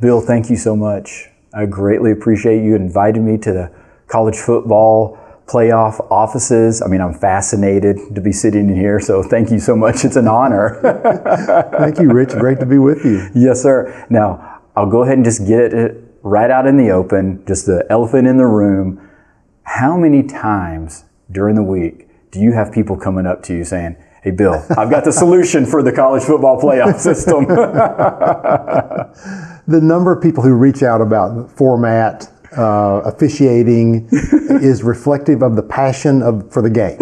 Bill, thank you so much. I greatly appreciate you inviting me to the college football playoff offices. I mean, I'm fascinated to be sitting in here, so thank you so much. It's an honor. Thank you, Rich. Great to be with you. Yes, sir. Now, I'll go ahead and just get it right out in the open, just the elephant in the room. How many times during the week do you have people coming up to you saying, "Hey, Bill, I've got the solution for the college football playoff system"? The number of people who reach out about format, officiating is reflective of the passion for the game.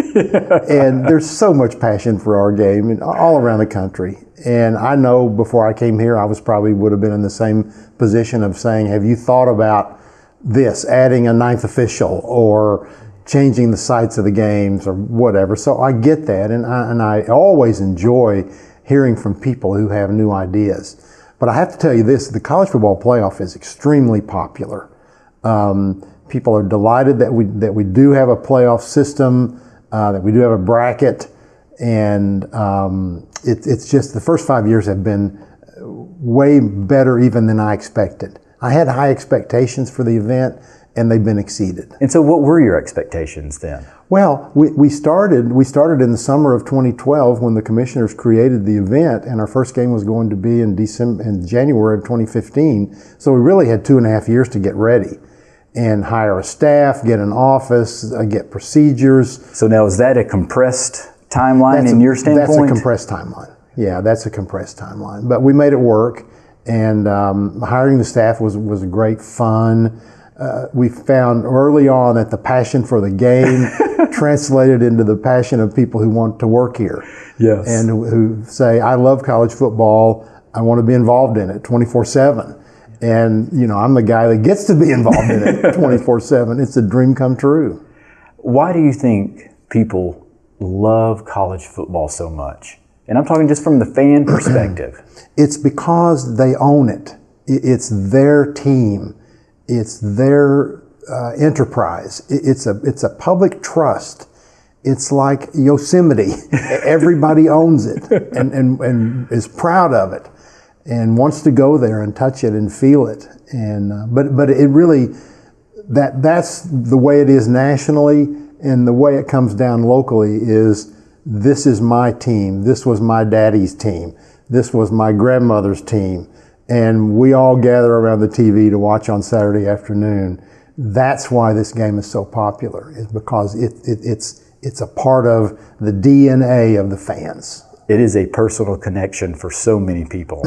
And there's so much passion for our game all around the country. And I know before I came here, I would have been in the same position of saying, have you thought about this, adding a ninth official or changing the sites of the games or whatever. So I get that, and I always enjoy hearing from people who have new ideas. But I have to tell you this, the college football playoff is extremely popular. People are delighted that we do have a playoff system, that we do have a bracket, and it's just the first 5 years have been way better even than I expected. I had high expectations for the event, and they've been exceeded. And so what were your expectations then? Well, we started in the summer of 2012 when the commissioners created the event, and our first game was going to be in January of 2015. So we really had 2.5 years to get ready and hire a staff, get an office, get procedures. So now is that a compressed timeline in your standpoint? That's a compressed timeline. Yeah, that's a compressed timeline. But we made it work, and hiring the staff was great fun. We found early on that the passion for the game translated into the passion of people who want to work here. Yes. And who say, I love college football, I want to be involved in it 24/7. And, I'm the guy that gets to be involved in it 24/7. It's a dream come true. Why do you think people love college football so much? And I'm talking just from the fan perspective. It's because they own it. It's their team. It's their enterprise. It's a public trust. It's like Yosemite. Everybody owns it and is proud of it and wants to go there and touch it and feel it. And but it really that's the way it is nationally, and the way it comes down locally is, this is my team. This was my daddy's team. This was my grandmother's team. And we all gather around the TV to watch on Saturday afternoon. That's why this game is so popular, is because it's a part of the DNA of the fans. It is a personal connection for so many people.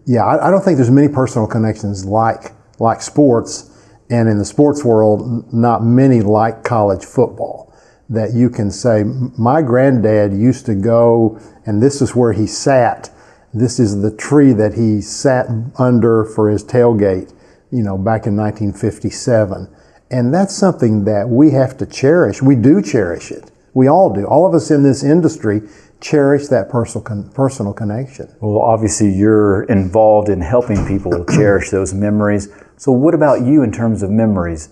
Yeah, I don't think there's many personal connections like sports, and in the sports world, not many like college football. That you can say, my granddad used to go, and this is where he sat. This is the tree that he sat under for his tailgate, back in 1957. And that's something that we have to cherish. We do cherish it. We all do. All of us in this industry cherish that personal connection. Well, obviously you're involved in helping people cherish those memories. So what about you in terms of memories?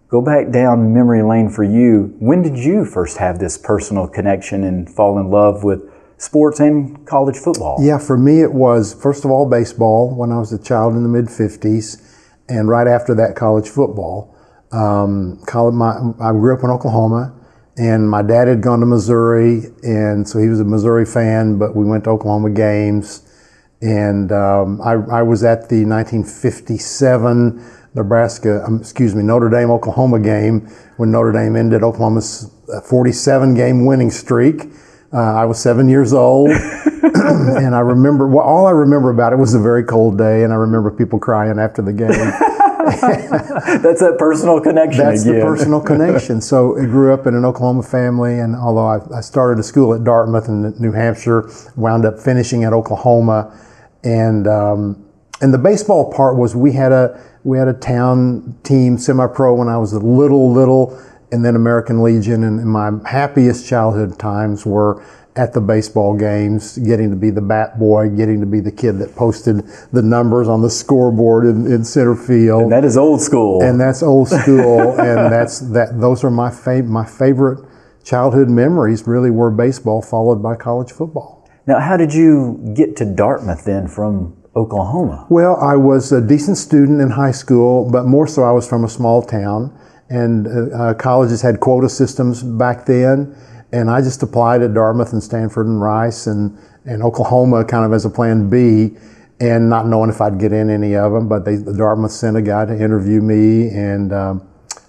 Go back down memory lane for you. When did you first have this personal connection and fall in love with sports and college football? Yeah, for me it was, first of all, baseball when I was a child in the mid-50s, and right after that, college football. I grew up in Oklahoma, and my dad had gone to Missouri, and so he was a Missouri fan, but we went to Oklahoma games. And I was at the 1957 Notre Dame, Oklahoma game when Notre Dame ended Oklahoma's 47-game winning streak. I was 7 years old, and I remember, all I remember about it was a very cold day, and I remember people crying after the game. That's that personal connection That's again. the personal connection. So I grew up in an Oklahoma family, and although I started a school at Dartmouth in New Hampshire, wound up finishing at Oklahoma, and the baseball part was we had a town team, semi-pro, when I was a little, and then American Legion, and my happiest childhood times were at the baseball games, getting to be the bat boy, getting to be the kid that posted the numbers on the scoreboard in center field. And that is old school. And that's old school, and those are my favorite childhood memories, really were baseball followed by college football. Now, how did you get to Dartmouth then from Oklahoma? Well, I was a decent student in high school, but more so I was from a small town, and colleges had quota systems back then, and I just applied at Dartmouth and Stanford and Rice and Oklahoma kind of as a plan B, and not knowing if I'd get in any of them, but Dartmouth sent a guy to interview me, and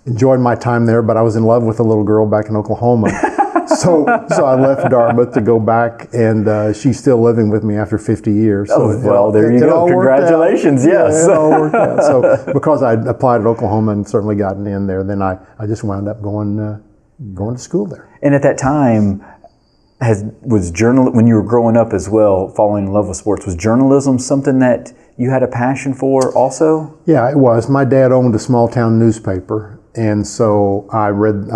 enjoyed my time there, but I was in love with a little girl back in Oklahoma. So I left Dartmouth to go back, and she's still living with me after 50 years. So there you go. Congratulations, yes. Yeah, it all worked out. So because I applied at Oklahoma and certainly gotten in there, then I just wound up going to school there. And at that time, when you were growing up as well, falling in love with sports, was journalism something that you had a passion for also? Yeah, it was. My dad owned a small town newspaper, and so I read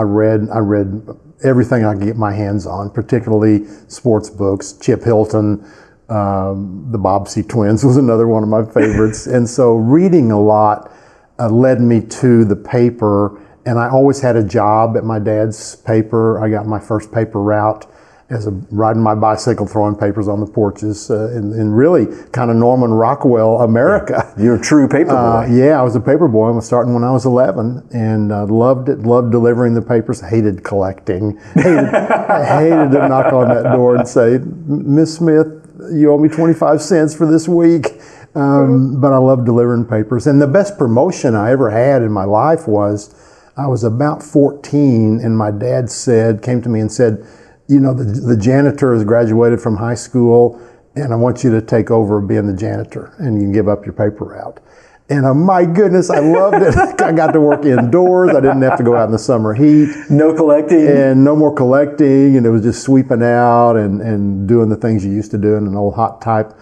everything I could get my hands on, particularly sports books. Chip Hilton, the Bobbsey twins was another one of my favorites. And so reading a lot led me to the paper, and I always had a job at my dad's paper. I got my first paper route as riding my bicycle, throwing papers on the porches in really kind of Norman Rockwell, America. You're a true paper boy. Yeah, I was a paper boy. I was starting when I was 11, and loved it. Loved delivering the papers. Hated collecting. I hated to knock on that door and say, "Miss Smith, you owe me 25 cents for this week." But I loved delivering papers. And the best promotion I ever had in my life was I was about 14, and my dad came to me and said, "You know, the janitor has graduated from high school, and I want you to take over being the janitor, and you can give up your paper route." And my goodness, I loved it. I got to work indoors. I didn't have to go out in the summer heat. No collecting. And no more collecting, and it was just sweeping out and doing the things you used to do in an old hot type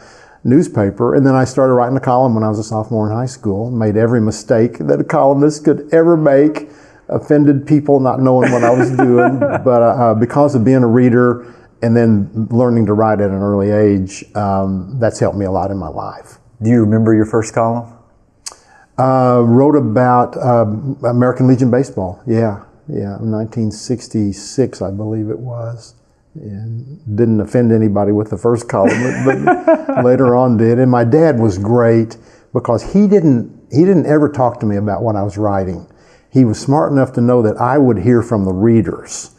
newspaper. And then I started writing a column when I was a sophomore in high school. Made every mistake that a columnist could ever make. Offended people not knowing what I was doing, but because of being a reader and then learning to write at an early age, that's helped me a lot in my life. Do you remember your first column? Wrote about American Legion baseball. Yeah, 1966, I believe it was. And didn't offend anybody with the first column, but later on did. And my dad was great because he didn't ever talk to me about what I was writing. He was smart enough to know that I would hear from the readers.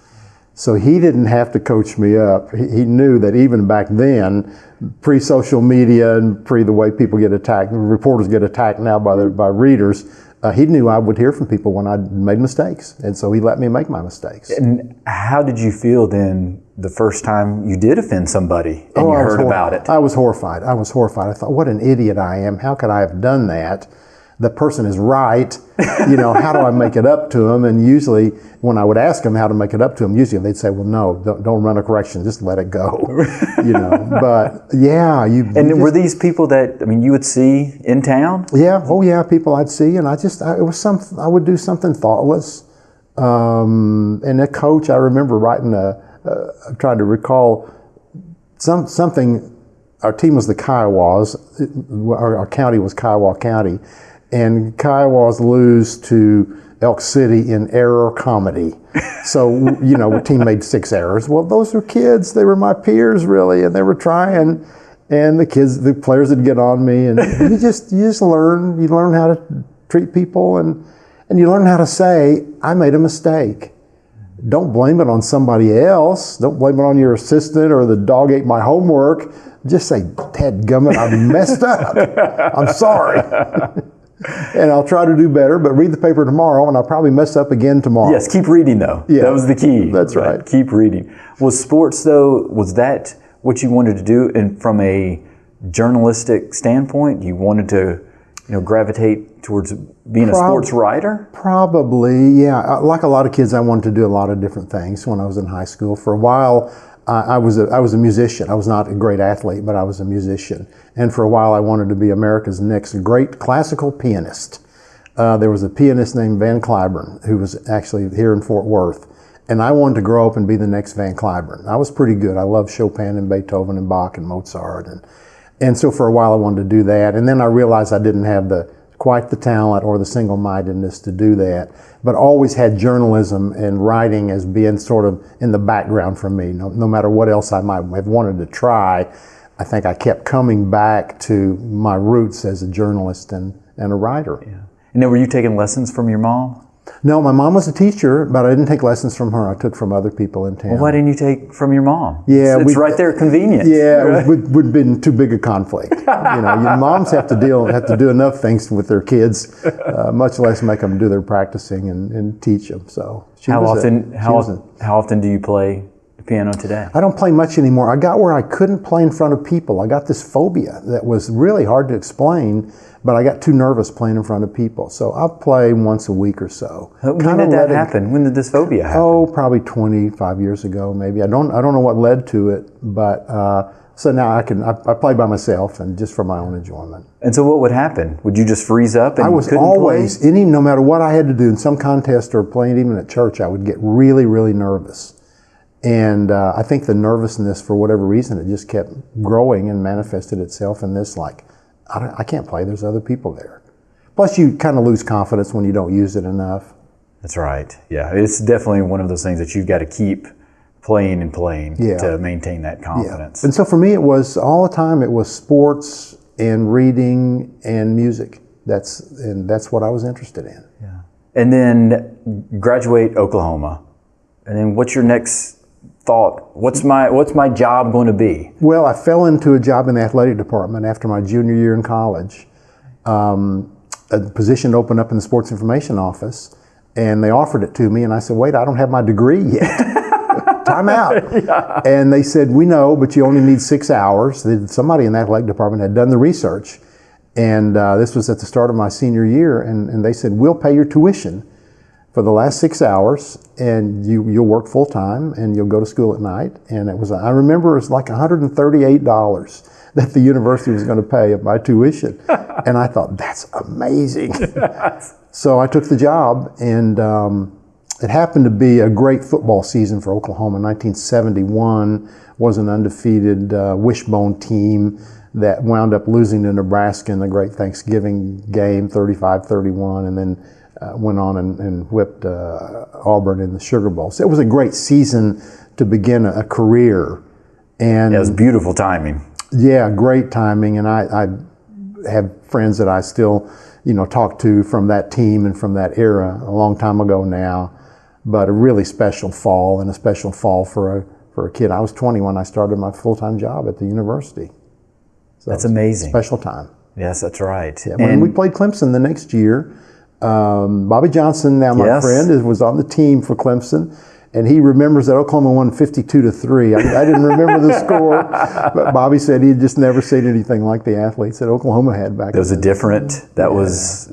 So he didn't have to coach me up. He knew that even back then, pre-social media and the way people get attacked, reporters get attacked now by readers, he knew I would hear from people when I made mistakes. And so he let me make my mistakes. And how did you feel then the first time you did offend somebody and you heard about it? I was horrified. I thought, what an idiot I am. How could I have done that? The person is right. You know, how do I make it up to them? And usually when I would ask them how to make it up to them, usually they'd say, well, no, don't run a correction. Just let it go. You know, but yeah. Were these people that, you would see in town? Yeah. Oh yeah. People I'd see. And I would do something thoughtless. And a coach, I remember writing I'm trying to recall something. Our team was the Kiowas. Our county was Kiowa County. And Kiowas lose to Elk City in error comedy. So, a team made 6 errors. Well, those were kids. They were my peers, really, and they were trying. And the players would get on me. And you just learn. You learn how to treat people, and you learn how to say, I made a mistake. Don't blame it on somebody else. Don't blame it on your assistant or the dog ate my homework. Just say, dadgummit, I messed up. I'm sorry. And I'll try to do better, but read the paper tomorrow, and I'll probably mess up again tomorrow. Yes, keep reading, though. Yeah, that was the key. That's right. Keep reading. Was sports, though, was that what you wanted to do? And from a journalistic standpoint, you wanted to gravitate towards being a sports writer? Probably, yeah. Like a lot of kids, I wanted to do a lot of different things when I was in high school. For a while, I was a musician. I was not a great athlete, but I was a musician. And for a while, I wanted to be America's next great classical pianist. There was a pianist named Van Cliburn who was actually here in Fort Worth. And I wanted to grow up and be the next Van Cliburn. I was pretty good. I loved Chopin and Beethoven and Bach and Mozart. And so for a while, I wanted to do that. And then I realized I didn't have quite the talent or the single-mindedness to do that, but always had journalism and writing as being sort of in the background for me. No matter what else I might have wanted to try, I think I kept coming back to my roots as a journalist and a writer. Yeah. And then were you taking lessons from your mom? No, my mom was a teacher, but I didn't take lessons from her. I took from other people in town. Well, why didn't you take from your mom? Yeah, it's right there, convenient. Yeah, right? It would have been too big a conflict. Your moms have to do enough things with their kids, much less make them do their practicing and teach them. So how often do you play the piano today? I don't play much anymore. I got where I couldn't play in front of people. I got this phobia that was really hard to explain, but I got too nervous playing in front of people. So I'll play once a week or so. When did that happen? When did this phobia happen? Oh, probably 25 years ago, maybe. I don't know what led to it, but so now I play by myself and just for my own enjoyment. And so what would happen? Would you just freeze up and I was always, no matter what I had to do in some contest or playing even at church, I would get really, really nervous. And I think the nervousness, for whatever reason, it just kept growing and manifested itself in this, like, I can't play, there's other people there. Plus, you kind of lose confidence when you don't use it enough. That's right, yeah. It's definitely one of those things that you've got to keep playing to maintain that confidence. Yeah. And so for me, it was all the time, it was sports and reading and music. That's what I was interested in. Yeah. And then graduate Oklahoma. And then what's your next thought? What's my job going to be? Well, I fell into a job in the athletic department after my junior year in college. A position opened up in the sports information office, and they offered it to me, and I said, wait, I don't have my degree yet. Time out. Yeah. And they said, we know, but you only need 6 hours. Somebody in the athletic department had done the research, and this was at the start of my senior year, and they said, we'll pay your tuition for the last 6 hours, and you'll work full time, and you'll go to school at night. And I remember it was like $138 that the university was going to pay of my tuition, and I thought, that's amazing. So I took the job, and it happened to be a great football season for Oklahoma. 1971 was an undefeated wishbone team that wound up losing to Nebraska in the great Thanksgiving game, 35-31, and then went on and whipped Auburn in the Sugar Bowl. So it was a great season to begin a career. And it was beautiful timing. Yeah, great timing. And I have friends that I still, talk to from that team and from that era, a long time ago now. But a really special fall, and a special fall for a kid. I was 20 when I started my full-time job at the university. So that's amazing. Special time. Yes, that's right. Yeah, when we played Clemson the next year, Bobby Johnson, now my friend, was on the team for Clemson, and he remembers that Oklahoma won 52-3. I didn't remember the score, but Bobby said he had just never seen anything like the athletes that Oklahoma had back then. Was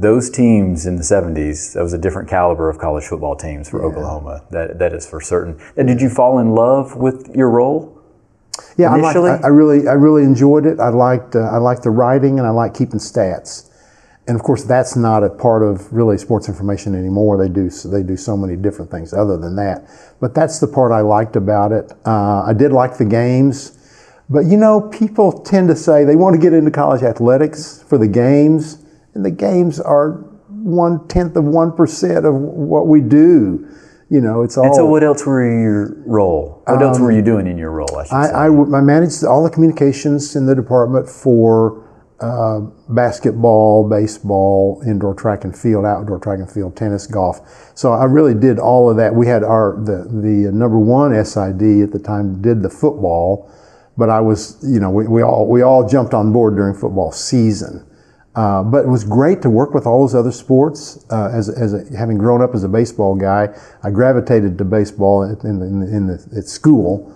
those teams in the 70s, that was a different caliber of college football teams for Oklahoma. That is for certain. And did you fall in love with your role? Yeah, I really enjoyed it. I liked the writing, and I liked keeping stats. And of course, that's not a part of really sports information anymore. They do so many different things other than that. But that's the part I liked about it. I did like the games. But people tend to say they want to get into college athletics for the games, and the games are 0.1% of what we do. It's all. And so, what else were your role? What else were you doing in your role? I managed all the communications in the department for basketball, baseball, indoor track and field, outdoor track and field, tennis, golf. So I really did all of that. We had the number one SID at the time did the football, but I was, we all jumped on board during football season. But it was great to work with all those other sports. Having grown up as a baseball guy, I gravitated to baseball at school.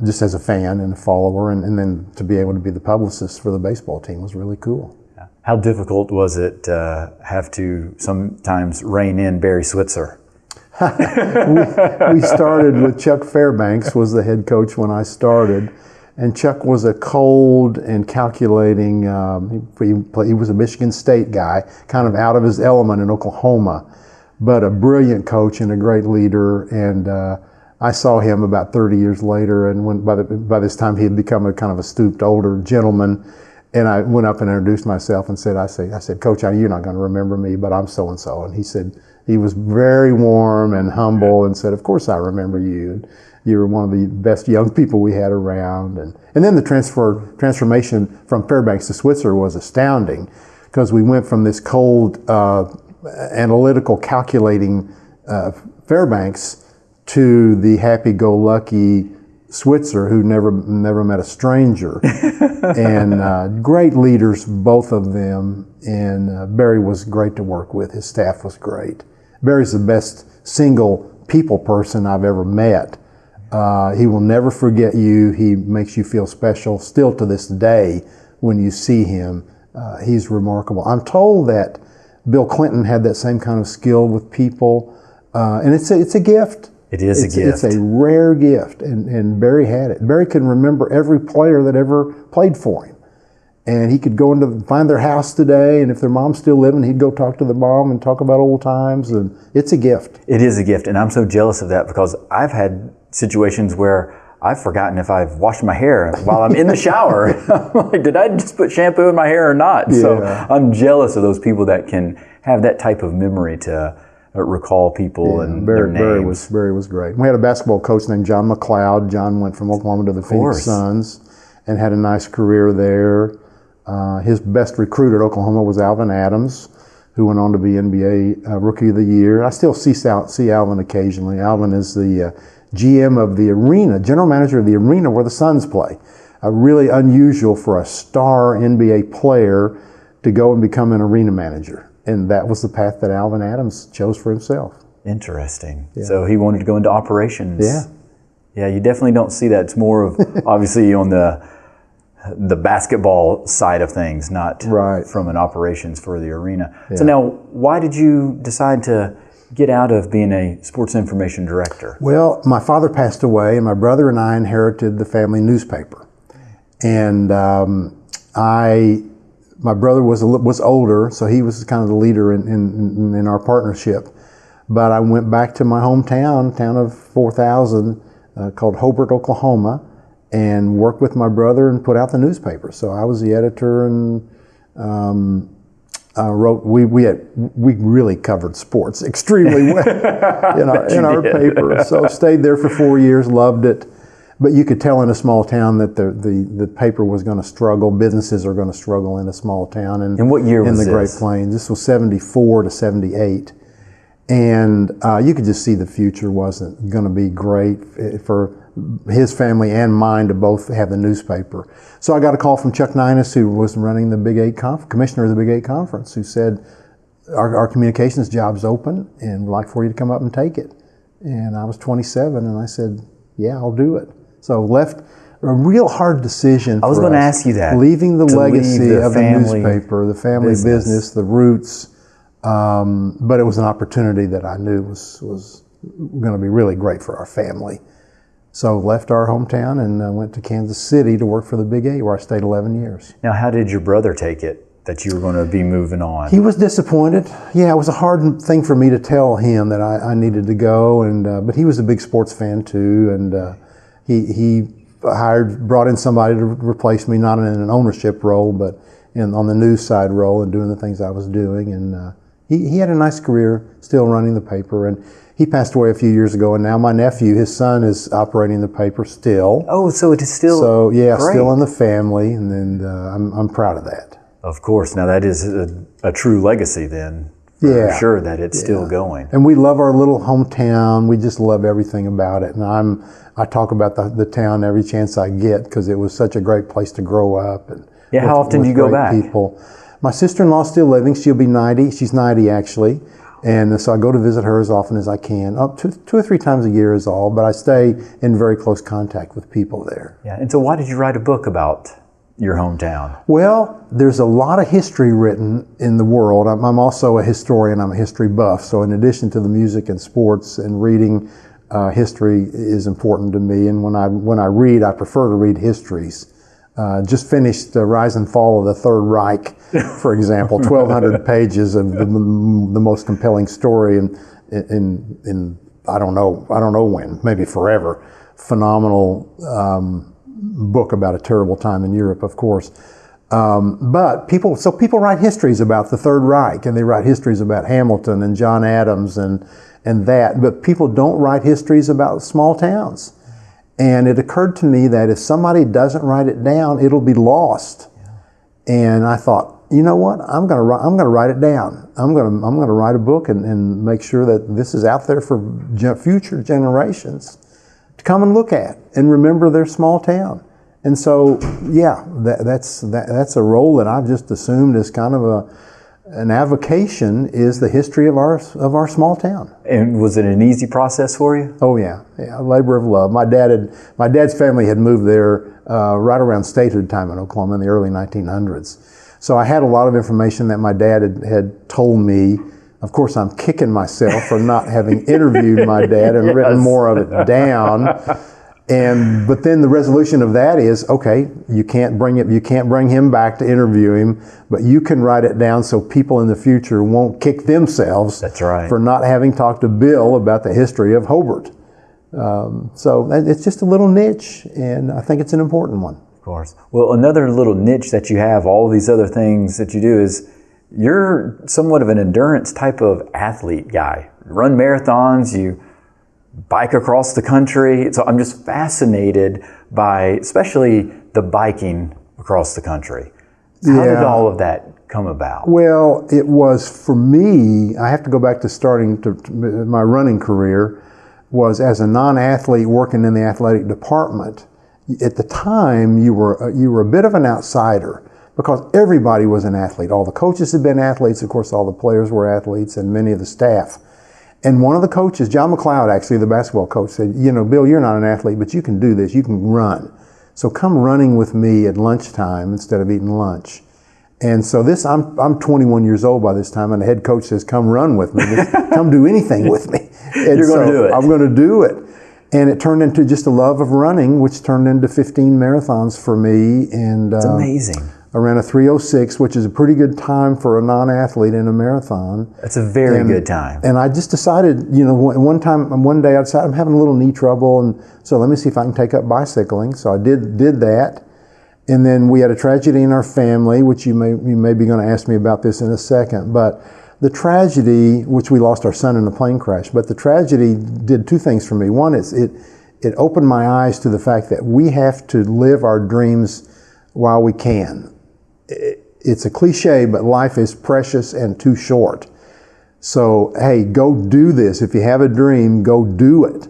Just as a fan and a follower, and then to be able to be the publicist for the baseball team was really cool. Yeah. How difficult was it to have to sometimes rein in Barry Switzer? we started with Chuck Fairbanks was the head coach when I started, and Chuck was a cold and calculating, he was a Michigan State guy, kind of out of his element in Oklahoma, but a brilliant coach and a great leader. And I saw him about 30 years later, and by this time he had become a kind of a stooped older gentleman. And I went up and introduced myself and I said, Coach, you're not going to remember me, but I'm so-and-so. And he said, He was very warm and humble and said, "Of course I remember you. And you were one of the best young people we had around." And then the transformation from Fairbanks to Switzer was astounding, because we went from this cold, analytical, calculating Fairbanks to the happy-go-lucky Switzer who never met a stranger. And great leaders, both of them. And Barry was great to work with. His staff was great. Barry's the best single people person I've ever met. He will never forget you. He makes you feel special still to this day when you see him. He's remarkable. I'm told that Bill Clinton had that same kind of skill with people, and it's a gift. It is a gift. It's a rare gift, and Barry had it. Barry can remember every player that ever played for him, and he could go find their house today, and if their mom's still living, he'd go talk to the mom and talk about old times, and it's a gift. It is a gift, and I'm so jealous of that, because I've had situations where I've forgotten if I've washed my hair while I'm in the shower. I'm like, did I just put shampoo in my hair or not? Yeah. So I'm jealous of those people that can have that type of memory to recall people and their names. Barry was great. We had a basketball coach named John McLeod. John went from Oklahoma to the Phoenix Suns and had a nice career there. His best recruit at Oklahoma was Alvin Adams, who went on to be NBA Rookie of the Year. I still see Alvin occasionally. Alvin is the GM of the arena, general manager of the arena where the Suns play. Really unusual for a star NBA player to go and become an arena manager. And that was the path that Alvin Adams chose for himself. Interesting. Yeah. So he wanted to go into operations. Yeah. Yeah, you definitely don't see that. It's more of, obviously, on the basketball side of things, not from an operations for the arena. Yeah. So now, why did you decide to get out of being a sports information director? Well, my father passed away, and my brother and I inherited the family newspaper. And my brother was older, so he was kind of the leader in our partnership. But I went back to my hometown, town of 4,000, called Hobart, Oklahoma, and worked with my brother and put out the newspaper. So I was the editor, and wrote. We really covered sports extremely well in our paper. So stayed there for 4 years, loved it. But you could tell in a small town that the paper was going to struggle. Businesses are going to struggle in a small town. And what year was this? In the Great Plains. This was 74 to 78. And you could just see the future wasn't going to be great for his family and mine to both have the newspaper. So I got a call from Chuck Ninus, who was running the Big 8 commissioner of the Big 8 Conference, who said, our communications job's open and we'd like for you to come up and take it. And I was 27, and I said, yeah, I'll do it. So left a real hard decision. I was going to ask you that. Leaving the legacy of the newspaper, the family business, the roots. But it was an opportunity that I knew was going to be really great for our family. So left our hometown and went to Kansas City to work for the Big 8, where I stayed 11 years. Now, how did your brother take it, that you were going to be moving on? He was disappointed. Yeah, it was a hard thing for me to tell him that I needed to go, but he was a big sports fan too, and he brought in somebody to replace me, not in an ownership role, but on the news side role and doing the things I was doing. And he had a nice career still running the paper, and he passed away a few years ago, and now my nephew, his son, is operating the paper still. Oh, so it is still great. Still in the family, and I'm proud of that. Of course. Now that is a true legacy then. For sure that it's still going. And we love our little hometown. We just love everything about it. And I talk about the town every chance I get, because it was such a great place to grow up. And how often do you go back? People. My sister-in-law's still living. She'll be 90. She's 90 actually. And so I go to visit her as often as I can. Up to 2 or 3 times a year is all, but I stay in very close contact with people there. Yeah. And so why did you write a book about your hometown? Well, there's a lot of history written in the world. I'm also a historian. I'm a history buff. So in addition to the music and sports and reading, history is important to me. And when I read, I prefer to read histories. Just finished The Rise and Fall of the Third Reich, for example, 1,200 pages of the most compelling story in I don't know when, maybe forever. Phenomenal book about a terrible time in Europe, of course. But people write histories about the Third Reich, and they write histories about Hamilton and John Adams and that, but people don't write histories about small towns. And it occurred to me that if somebody doesn't write it down, it'll be lost. And I thought, you know what? I'm going to write it down. I'm going to write a book and make sure that this is out there for future generations to come and look at and remember their small town. And so, yeah, that's a role that I've just assumed is kind of an avocation, is the history of our small town. And was it an easy process for you? Oh yeah, a labor of love. My dad's family had moved there right around statehood time in Oklahoma in the early 1900s. So I had a lot of information that my dad had told me. Of course, I'm kicking myself for not having interviewed my dad and written more of it down. But then the resolution of that is, okay, you can't bring him back to interview him, but you can write it down so people in the future won't kick themselves. That's right. For not having talked to Bill about the history of Hobart. So it's just a little niche, and I think it's an important one. Of course. Well, another little niche that you have, all of these other things that you do, is you're somewhat of an endurance type of athlete guy. You run marathons, you bike across the country. So I'm just fascinated by especially the biking across the country. How did all of that come about? Well, it was, for me, I have to go back to starting to my running career, was as a non-athlete working in the athletic department. At the time, you were a bit of an outsider because everybody was an athlete. All the coaches had been athletes. Of course, all the players were athletes, and many of the staff. And one of the coaches, John McLeod, actually, the basketball coach, said, you know, Bill, you're not an athlete, but you can do this. You can run. So come running with me at lunchtime instead of eating lunch. And so I'm 21 years old by this time, and the head coach says, come run with me. Come do anything with me. And you're going to do it. I'm going to do it. And it turned into just a love of running, which turned into 15 marathons for me. And it's amazing. I ran a 3:06, which is a pretty good time for a non-athlete in a marathon. That's a very good time. And I just decided, you know, one day I decided I'm having a little knee trouble, and so let me see if I can take up bicycling. So I did that. And then we had a tragedy in our family, which you may be going to ask me about this in a second. But the tragedy, which we lost our son in a plane crash, but the tragedy did two things for me. One is it opened my eyes to the fact that we have to live our dreams while we can. It's a cliche, but life is precious and too short. So, hey, go do this. If you have a dream, go do it.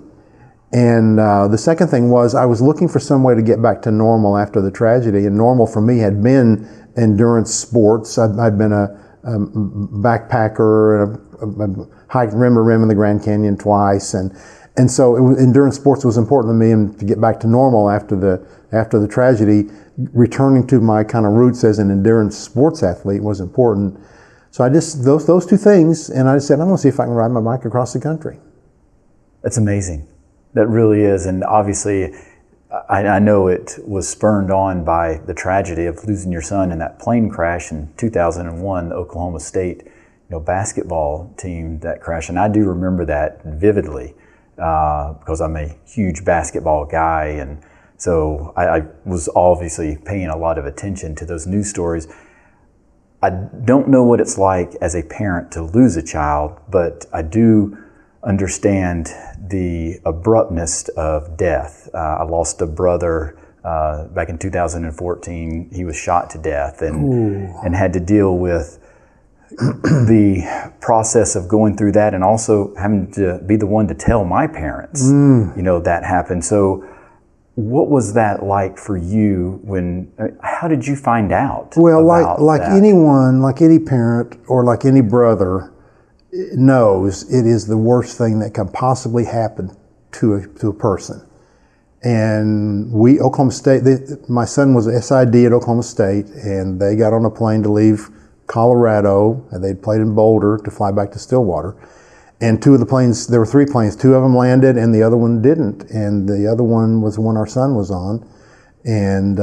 And the second thing was I was looking for some way to get back to normal after the tragedy. And normal for me had been endurance sports. I'd been a backpacker, and hiked rim to rim in the Grand Canyon twice. And so endurance sports was important to me, and to get back to normal after the tragedy, returning to my kind of roots as an endurance sports athlete was important. So I just, those two things, and I just said, I'm going to see if I can ride my bike across the country. That's amazing. That really is. And obviously, I know it was spurred on by the tragedy of losing your son in that plane crash in 2001, the Oklahoma State basketball team that crashed. And I do remember that vividly because I'm a huge basketball guy. And so I was obviously paying a lot of attention to those news stories. I don't know what it's like as a parent to lose a child, but I do understand the abruptness of death. I lost a brother back in 2014. He was shot to death and had to deal with the process of going through that, and also having to be the one to tell my parents, that happened. So what was that like for you how did you find out? Well, like anyone, like any parent or like any brother knows, it is the worst thing that can possibly happen to a person. And Oklahoma State, my son was a SID at Oklahoma State, and they got on a plane to leave Colorado, and they'd played in Boulder to fly back to Stillwater. And two of the planes, there were three planes, two of them landed and the other one didn't. And the other one was the one our son was on. And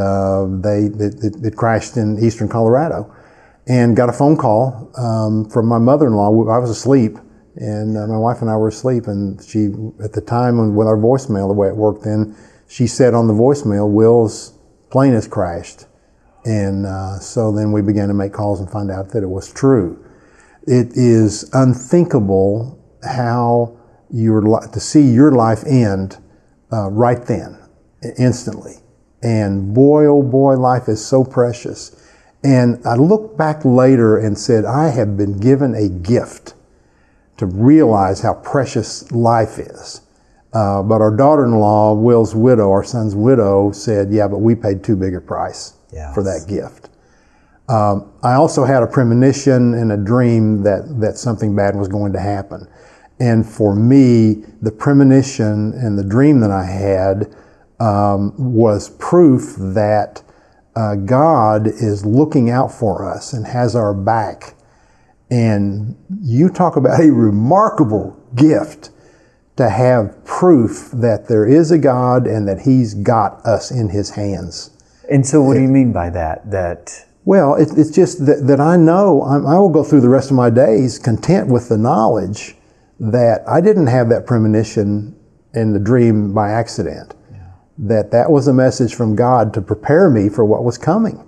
it crashed in eastern Colorado. And got a phone call from my mother-in-law. I was asleep, and my wife and I were asleep. And she, at the time with our voicemail, the way it worked then, she said on the voicemail, Will's plane has crashed. And so then we began to make calls and find out that it was true. It is unthinkable how to see your life end right then, instantly. And boy, oh boy, life is so precious. And I looked back later and said, I have been given a gift to realize how precious life is. But our daughter-in-law, Will's widow, our son's widow, said, yeah, but we paid too big a price for that gift. I also had a premonition and a dream that something bad was going to happen. And for me, the premonition and the dream that I had was proof that God is looking out for us and has our back. And you talk about a remarkable gift to have proof that there is a God and that He's got us in His hands. And so what do you mean by that? Well, it's just that I know I will go through the rest of my days content with the knowledge that I didn't have that premonition in the dream by accident. That was a message from God to prepare me for what was coming.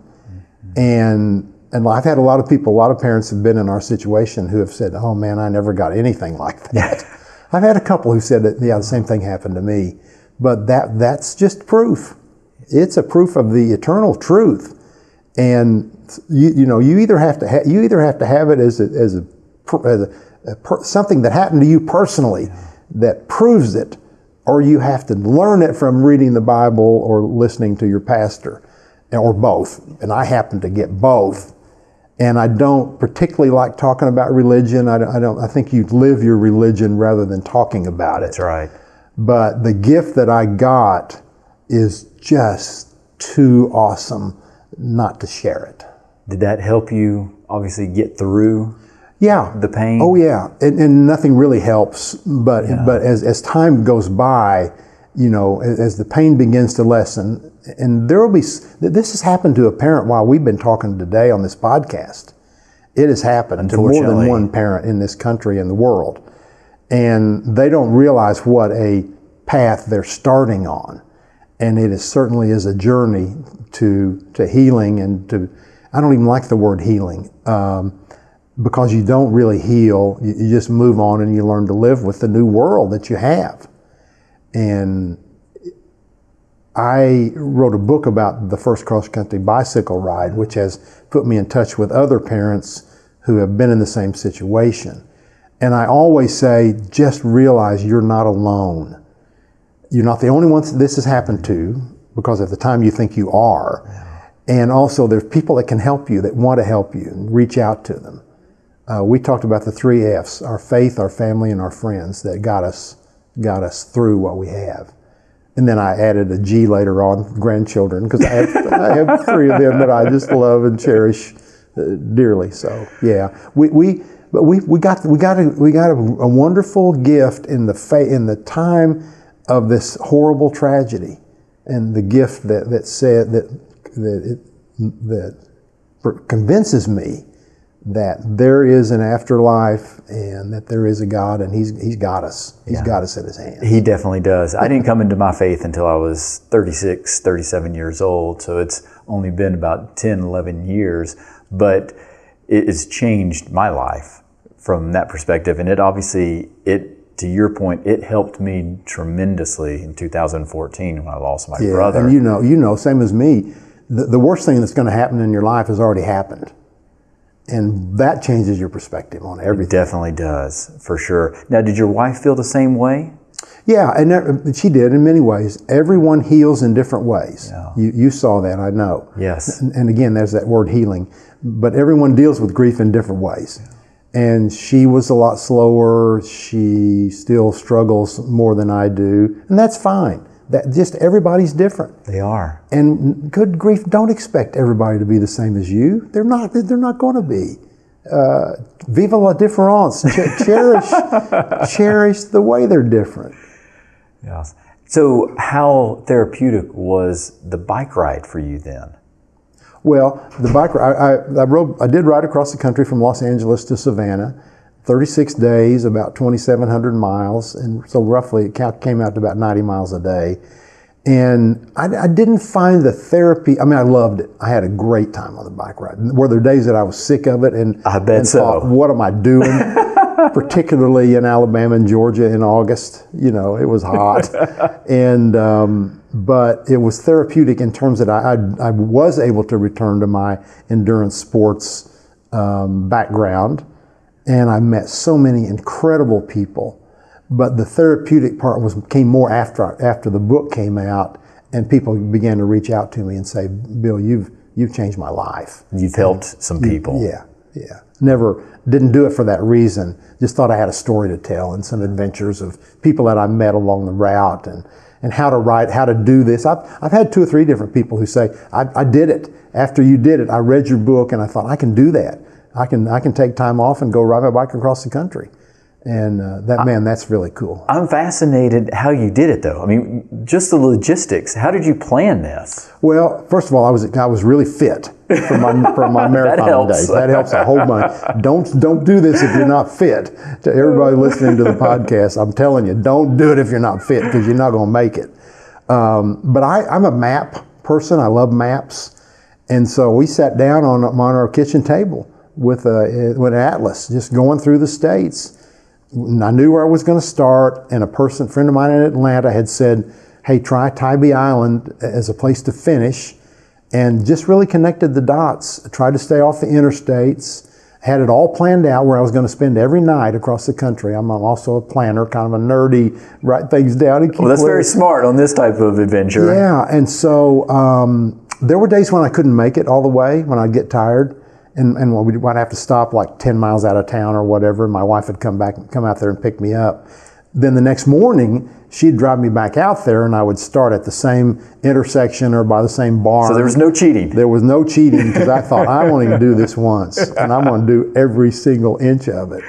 And I've had a lot of people, a lot of parents have been in our situation who have said, oh man, I never got anything like that. I've had a couple who said that, yeah, the same thing happened to me. But that's just proof. It's a proof of the eternal truth. And you either have to have it as something that happened to you personally that proves it, or you have to learn it from reading the Bible or listening to your pastor, or both. And I happen to get both. And I don't particularly like talking about religion. I think you live your religion rather than talking about it. That's right. But the gift that I got is just too awesome not to share it. Did that help you obviously get through the pain? Oh yeah, and nothing really helps. But as time goes by, as the pain begins to lessen, and there will be, this has happened to a parent while we've been talking today on this podcast. It has happened to more than one parent in this country and the world. And they don't realize what a path they're starting on. And it certainly is a journey to healing and to, I don't even like the word healing, because you don't really heal. You just move on and you learn to live with the new world that you have. And I wrote a book about the first cross-country bicycle ride, which has put me in touch with other parents who have been in the same situation. And I always say, just realize you're not alone. You're not the only ones this has happened to, because at the time you think you are. And also there's people that can help you, that want to help you, and reach out to them. We talked about the 3 F's, our faith, our family, and our friends that got us through what we have. And then I added a G later on, grandchildren, because I have 3 of them that I just love and cherish dearly. So yeah, we got a wonderful gift in the time of this horrible tragedy, and the gift that convinces me that there is an afterlife and that there is a God, and He's got us. He's got us in His hands. He definitely does. I didn't come into my faith until I was 36, 37 years old, so it's only been about 10, 11 years, but it's changed my life from that perspective, and to your point, it helped me tremendously in 2014 when I lost my brother. And you know, same as me, the worst thing that's going to happen in your life has already happened. And that changes your perspective on everything. It definitely does, for sure. Now, did your wife feel the same way? Yeah, and she did in many ways. Everyone heals in different ways. Yeah. You saw that, I know. Yes. And again, there's that word healing. But everyone deals with grief in different ways. Yeah. And she was a lot slower. She still struggles more than I do. And that's fine. That just everybody's different. They are. And good grief, don't expect everybody to be the same as you. They're not going to be. Vive la différence. Cherish the way they're different. Yes. So how therapeutic was the bike ride for you then? Well, the bike ride, I did ride across the country from Los Angeles to Savannah, 36 days, about 2,700 miles, and so roughly it came out to about 90 miles a day. And I didn't find the therapy, I mean, I loved it. I had a great time on the bike ride. Were there days that I was sick of it and I bet so. thought, what am I doing? Particularly in Alabama and Georgia in August. You know, it was hot. And but it was therapeutic in terms that I was able to return to my endurance sports background. And I met so many incredible people. But the therapeutic part came more after the book came out, and people began to reach out to me and say, "Bill, you've changed my life. You've helped some people." Yeah. Didn't do it for that reason. Just thought I had a story to tell and some adventures of people that I met along the route and how to write, how to do this. I've had 2 or 3 different people who say, "I did it. After you did it, I read your book and I thought I can do that. I can take time off and go ride my bike across the country." And that's really cool. I'm fascinated how you did it, though. I mean, just the logistics. How did you plan this? Well, first of all, I was really fit for my marathon days. That helps a whole bunch. Don't do this if you're not fit. To everybody listening to the podcast, I'm telling you, don't do it if you're not fit because you're not going to make it. But I'm a map person. I love maps, and so we sat down on our kitchen table with an atlas, just going through the states. I knew where I was going to start, and a friend of mine in Atlanta had said, "Hey, try Tybee Island as a place to finish," and just really connected the dots. I tried to stay off the interstates, had it all planned out where I was going to spend every night across the country. I'm also a planner, kind of a nerdy, write things down and keep. Well, that's very smart on this type of adventure. Yeah, and so there were days when I couldn't make it all the way, when I'd get tired. And I'd have to stop like 10 miles out of town or whatever. And my wife would come out there and pick me up. Then the next morning, she'd drive me back out there, and I would start at the same intersection or by the same barn. So there was no cheating. There was no cheating because I thought, I want to do this once, and I'm going to do every single inch of it.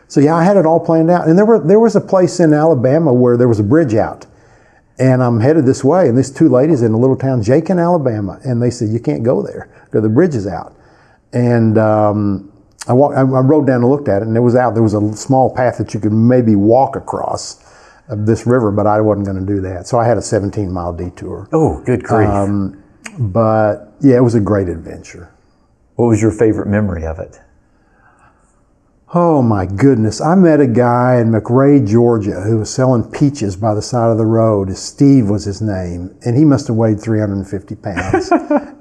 So yeah, I had it all planned out. And there was a place in Alabama where there was a bridge out. And I'm headed this way, and these 2 ladies in a little town, Jakin, Alabama, and they said, "You can't go there because the bridge is out." And I rode down and looked at it, and it was out. There was a small path that you could maybe walk across this river, but I wasn't going to do that. So I had a 17-mile detour. Oh, good grief. But yeah, it was a great adventure. What was your favorite memory of it? Oh my goodness. I met a guy in McRae, Georgia, who was selling peaches by the side of the road. Steve was his name, and he must have weighed 350 pounds.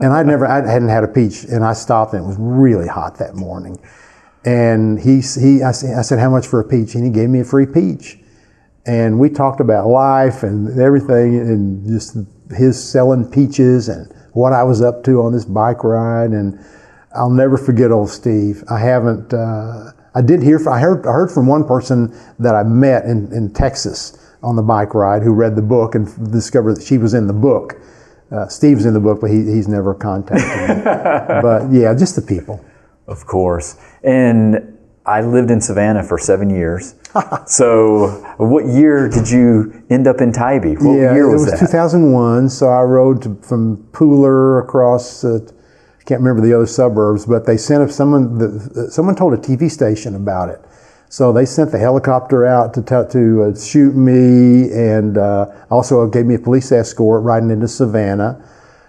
And I hadn't had a peach, and I stopped, and it was really hot that morning. And I said, "How much for a peach?" And he gave me a free peach. And we talked about life and everything, and just his selling peaches and what I was up to on this bike ride. And I'll never forget old Steve. I heard from one person that I met in Texas on the bike ride who read the book and discovered that she was in the book. Steve's in the book, but he's never contacted me. But yeah, just the people. Of course. And I lived in Savannah for 7 years. So what year did you end up in Tybee? What year was that? It was 2001. So I rode from Pooler across, can't remember the other suburbs, but they sent someone told a TV station about it. So they sent the helicopter out to shoot me, and also gave me a police escort riding into Savannah.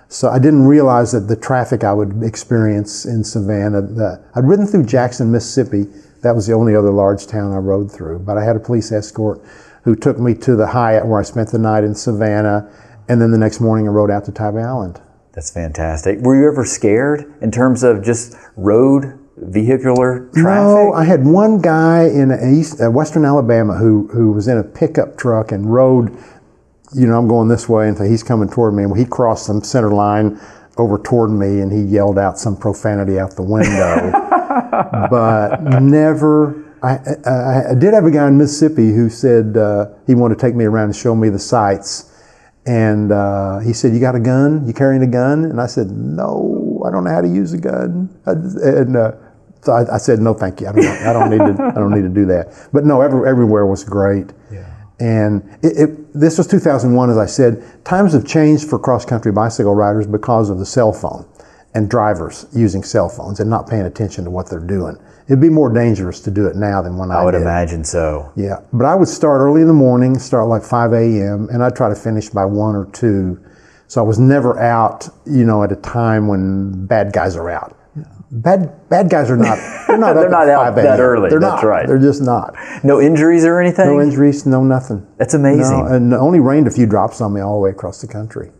So I didn't realize that the traffic I would experience in Savannah. I'd ridden through Jackson, Mississippi. That was the only other large town I rode through. But I had a police escort who took me to the Hyatt where I spent the night in Savannah, and then the next morning I rode out to Tybee Island. That's fantastic. Were you ever scared in terms of just road vehicular traffic? No, I had one guy in western Alabama who was in a pickup truck and rode, I'm going this way, and he's coming toward me, and he crossed some center line over toward me, and he yelled out some profanity out the window. But never. I did have a guy in Mississippi who said he wanted to take me around and show me the sights. And he said, "You got a gun? You carrying a gun?" And I said, "No, I don't know how to use a gun." So I said, "No, thank you. I don't need to do that." But no, everywhere was great. Yeah. And this was 2001, as I said. Times have changed for cross-country bicycle riders because of the cell phone. and drivers using cell phones and not paying attention to what they're doing. It'd be more dangerous to do it now than when I would did. imagine so. Yeah, but I would start early in the morning, start like 5 a.m., and I'd try to finish by 1 or 2. So I was never out, at a time when bad guys are out. Bad guys are not. They're not. They're not out that early. They're That's not. right. They're just not. No injuries or anything? No injuries. No nothing. That's amazing. No, and it only rained a few drops on me all the way across the country.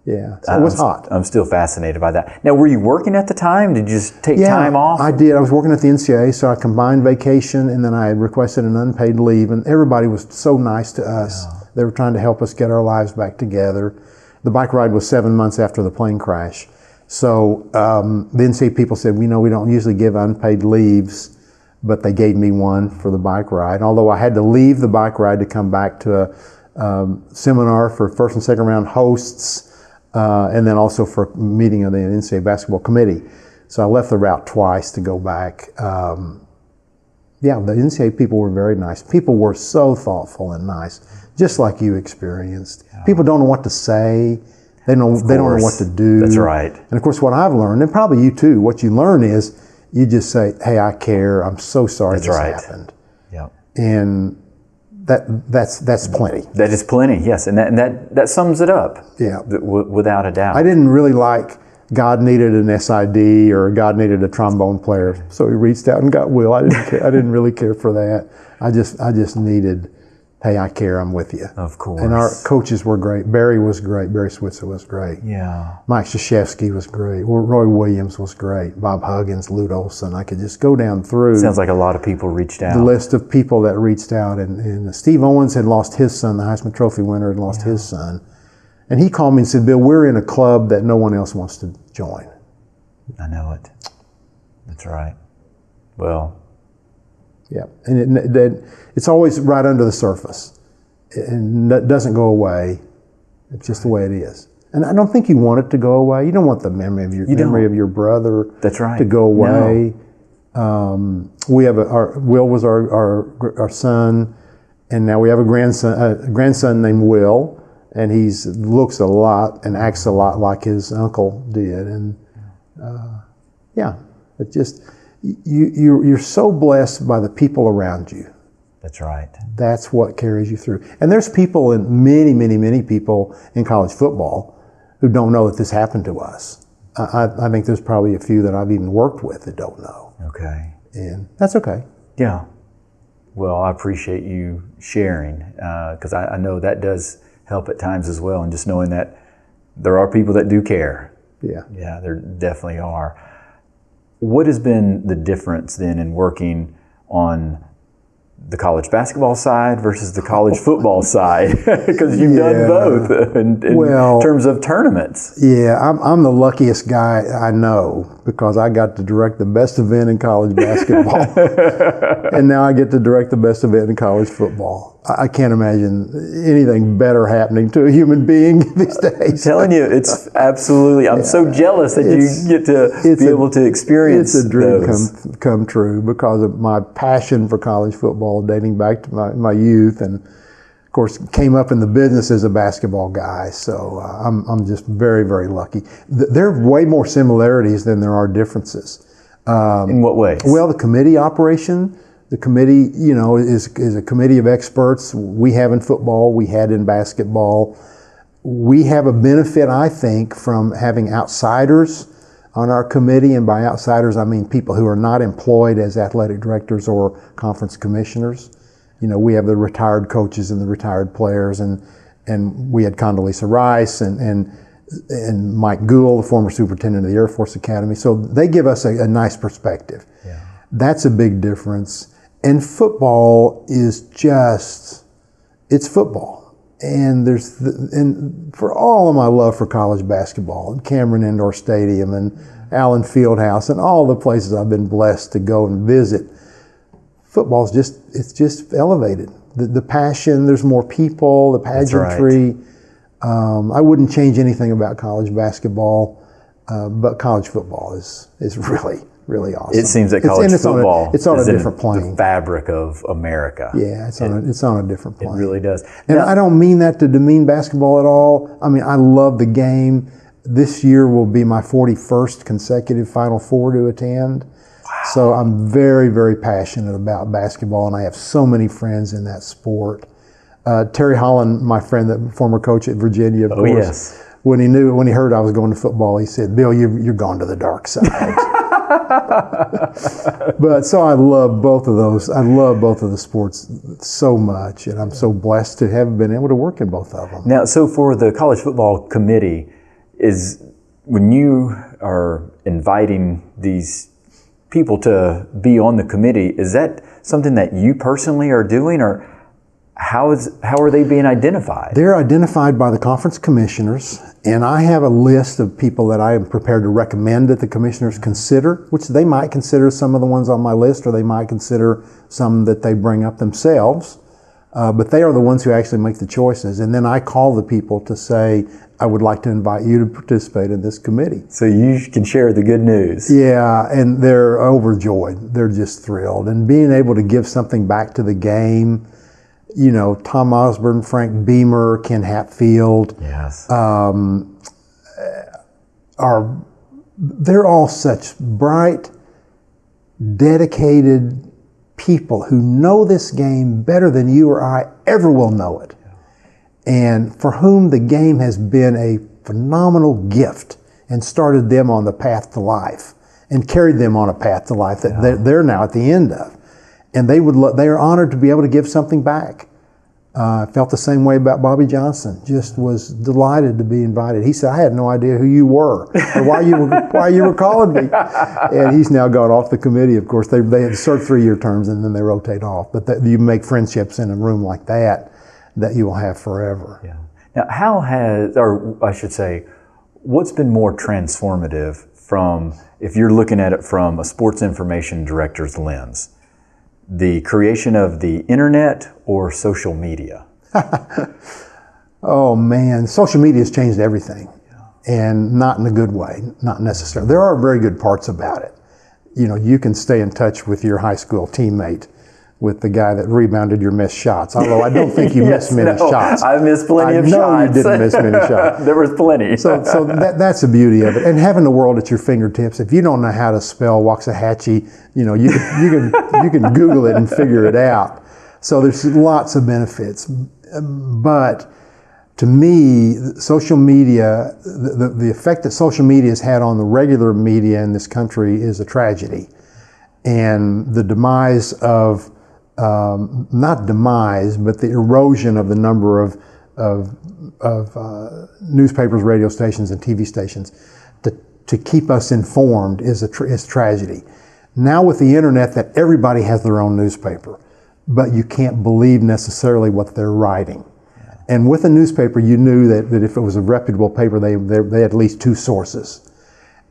Yeah, so it was hot. I'm still fascinated by that. Now, were you working at the time? Did you just take time off? I did. I was working at the NCAA, so I combined vacation, and then I requested an unpaid leave, and everybody was so nice to us. Yeah. They were trying to help us get our lives back together. The bike ride was 7 months after the plane crash. So the NCAA people said, we don't usually give unpaid leaves, but they gave me one for the bike ride. Although I had to leave the bike ride to come back to a seminar for first and second round hosts, and then also for a meeting of the NCAA basketball committee. So I left the route twice to go back. The NCAA people were very nice. People were so thoughtful and nice, just like you experienced. Yeah. People don't know what to say. They don't know what to do. That's right. And of course, what I've learned, and probably you too, what you learn is you just say, "Hey, I care. I'm so sorry this happened." Yeah. And that's plenty. That is plenty. Yes, and that sums it up. Yeah. Without a doubt. I didn't really like God needed an SID or God needed a trombone player, so he reached out and got Will. I didn't care. I didn't really care for that. I just needed, hey, I care, I'm with you. Of course. And our coaches were great. Barry was great. Barry Switzer was great. Yeah. Mike Krzyzewski was great. Roy Williams was great. Bob Huggins, Lute Olson. I could just go down through. Sounds like a lot of people reached out. The list of people that reached out. And Steve Owens had lost his son. The Heisman Trophy winner had lost his son. And he called me and said, Bill, we're in a club that no one else wants to join. I know it. That's right. Well. Yeah, and it's always right under the surface. And it doesn't go away. It's just the way it is. And I don't think you want it to go away. You don't want the memory of your brother That's right. to go away. No. We have Will was our son, and now we have a grandson named Will, and he looks a lot and acts a lot like his uncle did. And it just you're so blessed by the people around you. That's right. That's what carries you through. And there's people, and many people in college football who don't know that this happened to us. I think there's probably a few that I've even worked with that don't know. Okay. And that's okay. Yeah. Well, I appreciate you sharing, because I know that does help at times as well, and just knowing that there are people that do care. Yeah. Yeah, there definitely are. What has been the difference then in working on the college basketball side versus the college football side? Because you've done both in terms of tournaments. Yeah, I'm the luckiest guy I know, because I got to direct the best event in college basketball. And now I get to direct the best event in college football. I can't imagine anything better happening to a human being these days. I'm telling you, it's absolutely, I'm so jealous that you get to be able to experience It's a dream those. come true, because of my passion for college football dating back to my youth, and of course came up in the business as a basketball guy. So I'm just very, very lucky. There are way more similarities than there are differences. In what ways? Well, the committee operation. The committee, is a committee of experts. We have in football, we had in basketball. We have a benefit, I think, from having outsiders on our committee, and by outsiders I mean people who are not employed as athletic directors or conference commissioners. We have the retired coaches and the retired players, and we had Condoleezza Rice and Mike Gould, the former superintendent of the Air Force Academy. So they give us a nice perspective. Yeah. That's a big difference. And football is it's football. And and for all of my love for college basketball, and Cameron Indoor Stadium and Allen Fieldhouse and all the places I've been blessed to go and visit, football's just elevated. The passion, there's more people, the pageantry. Right. I wouldn't change anything about college basketball, but college football is really, really awesome. It seems that college football it's on is a different plane. The fabric of America. Yeah, it's on a different plane. It really does. And I don't mean that to demean basketball at all. I mean, I love the game. This year will be my 41st consecutive Final Four to attend. Wow. So I'm very, very passionate about basketball, and I have so many friends in that sport. Terry Holland, my friend, the former coach at Virginia, of course. Yes. When he heard I was going to football, he said, "Bill, you're gone to the dark side." But so I love both of those. I love both of the sports so much, and I'm so blessed to have been able to work in both of them. Now, so for the college football committee, when you are inviting these people to be on the committee, is that something that you personally are doing, or how are they being identified? They're identified by the conference commissioners, and I have a list of people that I am prepared to recommend that the commissioners consider, which they might consider some of the ones on my list, or they might consider some that they bring up themselves. But they are the ones who actually make the choices. And then I call the people to say, I would like to invite you to participate in this committee. So you can share the good news. Yeah, and they're overjoyed. They're just thrilled. And being able to give something back to the game, you know, Tom Osborne, Frank Beamer, Ken Hatfield, yes, they're all such bright, dedicated people who know this game better than you or I ever will know it, and for whom the game has been a phenomenal gift and started them on the path to life and carried them on a path to life that they're now at the end of. And they are honored to be able to give something back. I felt the same way about Bobby Johnson. Just was delighted to be invited. He said, "I had no idea who you were or why you were calling me." And he's now gone off the committee. Of course, they had served 3-year terms and then they rotate off. But you make friendships in a room like that you will have forever. Yeah. Now, what's been more transformative from, if you're looking at it from a sports information director's lens? The creation of the internet or social media? Oh man, social media has changed everything, and not in a good way, not necessarily. There are very good parts about it. You know, you can stay in touch with your high school teammate, with the guy that rebounded your missed shots. Although I don't think you missed many shots. I missed plenty of shots. I know you didn't miss many shots. There was plenty. So that's the beauty of it. And having the world at your fingertips. If you don't know how to spell Waxahachie, you know, you can Google it and figure it out. So there's lots of benefits. But to me, social media, the effect that social media has had on the regular media in this country is a tragedy. And the demise of not demise, but the erosion of the number of newspapers, radio stations, and TV stations to keep us informed is tragedy. Now with the internet, that everybody has their own newspaper, but you can't believe necessarily what they're writing. And with a newspaper, you knew that if it was a reputable paper, they had at least 2 sources.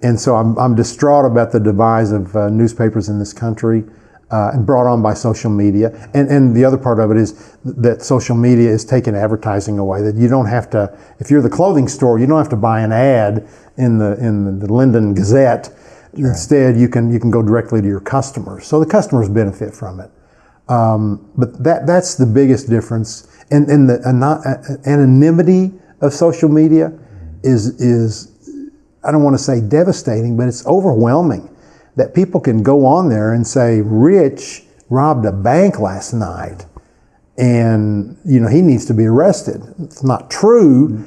And so I'm distraught about the demise of newspapers in this country. And brought on by social media. And the other part of it is that social media is taking advertising away. That you don't have to, if you're the clothing store, you don't have to buy an ad in the Linden Gazette. Sure. Instead, you can go directly to your customers. So the customers benefit from it. But that's the biggest difference. And the anonymity of social media is I don't want to say devastating, but it's overwhelming. That people can go on there and say, Rich robbed a bank last night and, you know, he needs to be arrested. It's not true.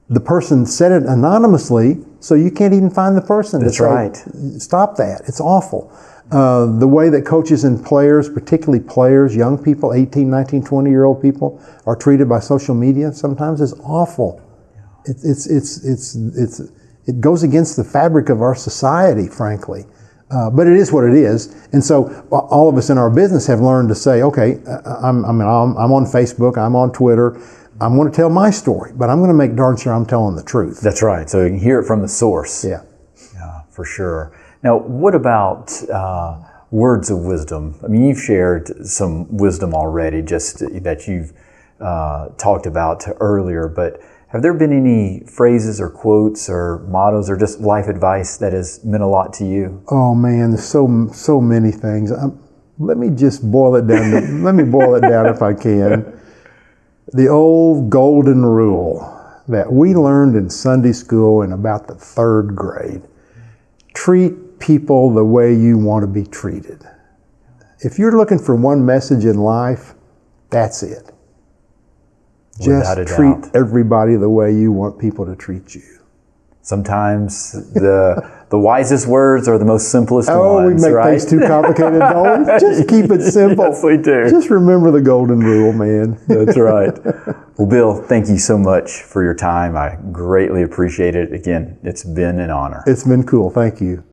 The person said it anonymously, so you can't even find the person. That's right. Stop that. It's awful. The way that coaches and players, particularly players, young people, 18, 19, 20-year-old people, are treated by social media sometimes is awful. It goes against the fabric of our society, frankly. But it is what it is, and so all of us in our business have learned to say, okay, I'm on Facebook, I'm on Twitter, I'm going to tell my story, but I'm going to make darn sure I'm telling the truth. That's right. So you can hear it from the source. Yeah, for sure. Now, what about words of wisdom? I mean, you've shared some wisdom already, just that you've talked about earlier, but have there been any phrases or quotes or mottos or just life advice that has meant a lot to you? Oh man, there's so many things. Let me just boil it down. Let me boil it down if I can. The old golden rule: that we learned in Sunday school in about the 3rd grade. Treat people the way you want to be treated. If you're looking for one message in life, that's it. Without a Just treat doubt. everybody the way you want people to treat you. Sometimes the wisest words are the most simplest Oh, ones, we make right? things too complicated, don't we? Just keep it simple. Yes, we do. Just remember the golden rule, man. That's right. Well, Bill, thank you so much for your time. I greatly appreciate it. Again, it's been an honor. It's been cool. Thank you.